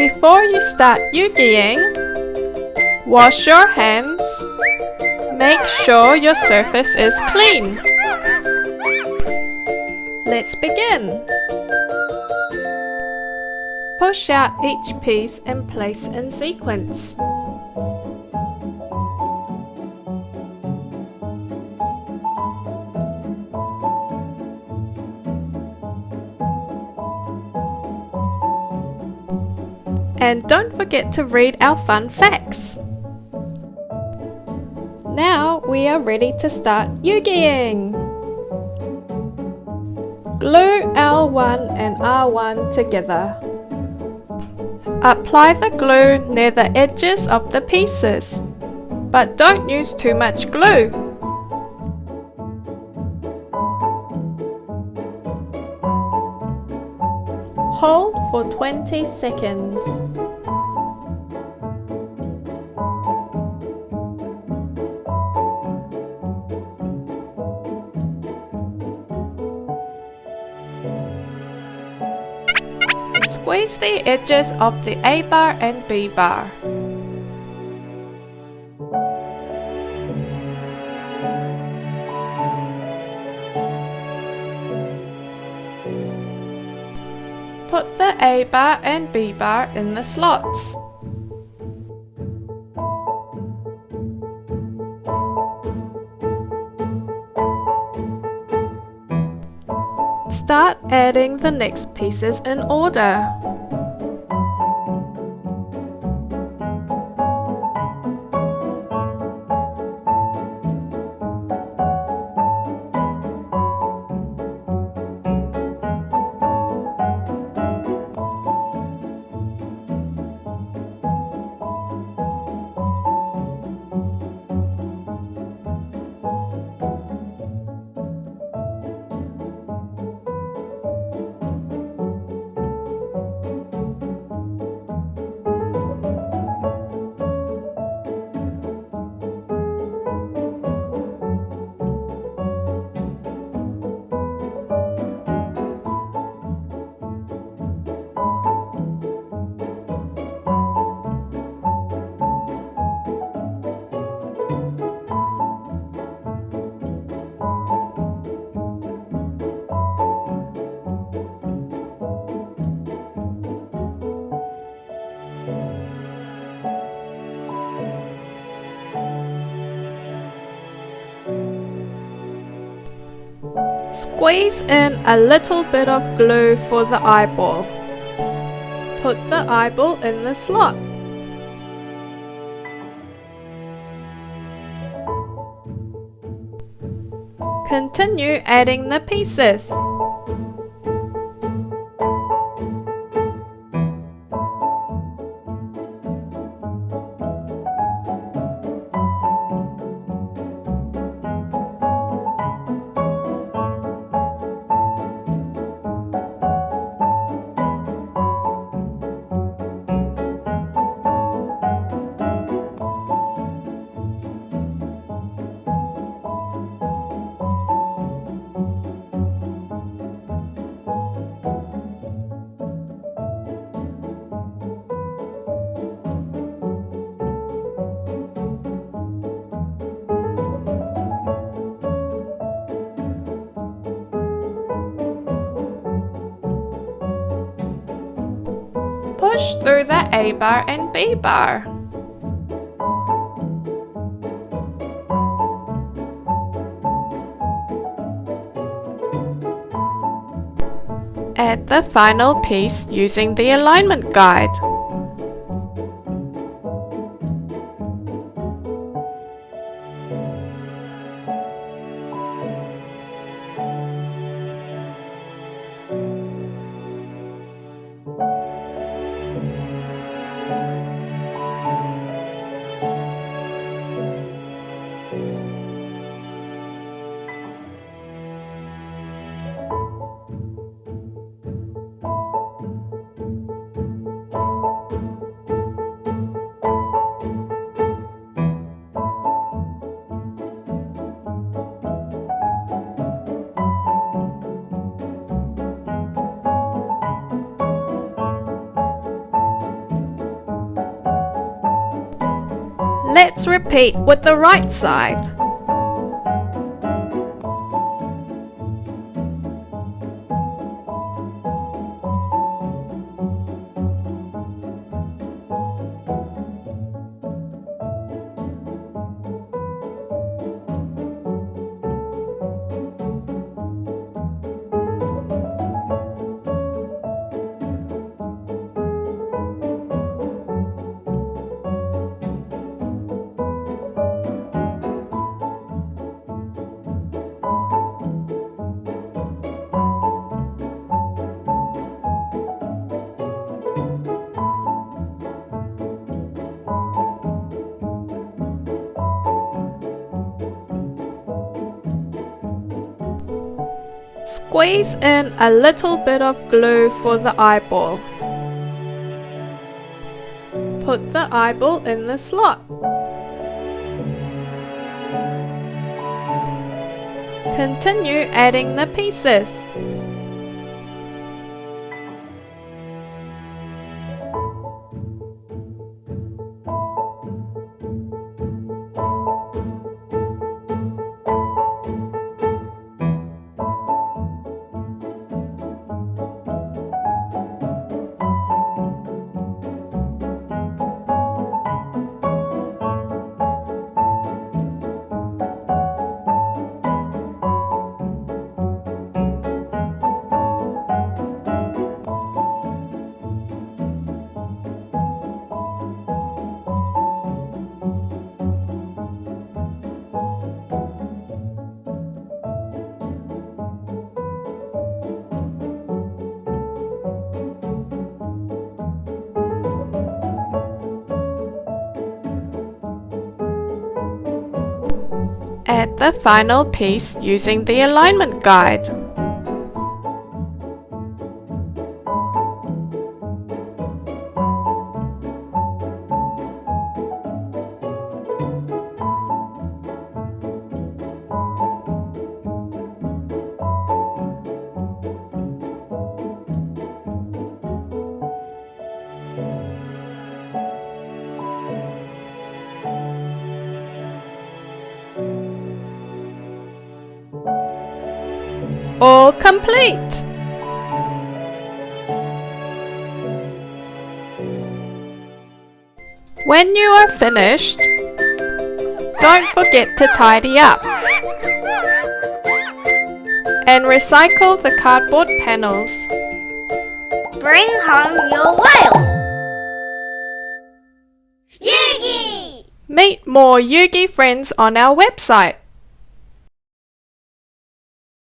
Before you start EUGYing, wash your hands. Make sure your surface is clean. Let's begin. Push out each piece and place in sequence. And don't forget to read our fun facts. Now we are ready to start EUGYing. Glue L1 and R1 together. Apply the glue near the edges of the pieces, but don't use too much glue. Hold for 20 seconds. Squeeze the edges of the A bar and B bar. Put the A bar and B bar in the slots. Start adding the next pieces in order. Squeeze in a little bit of glue for the eyeball. Put the eyeball in the slot. Continue adding the pieces. Push through the A bar and B bar. Add the final piece using the alignment guide. Let's repeat with the right side. Squeeze in a little bit of glue for the eyeball. Put the eyeball in the slot. Continue adding the pieces. Add the final piece using the alignment guide. All complete! When you are finished, don't forget to tidy up and recycle the cardboard panels. Bring home your whale! EUGY! Meet more EUGY friends on our website.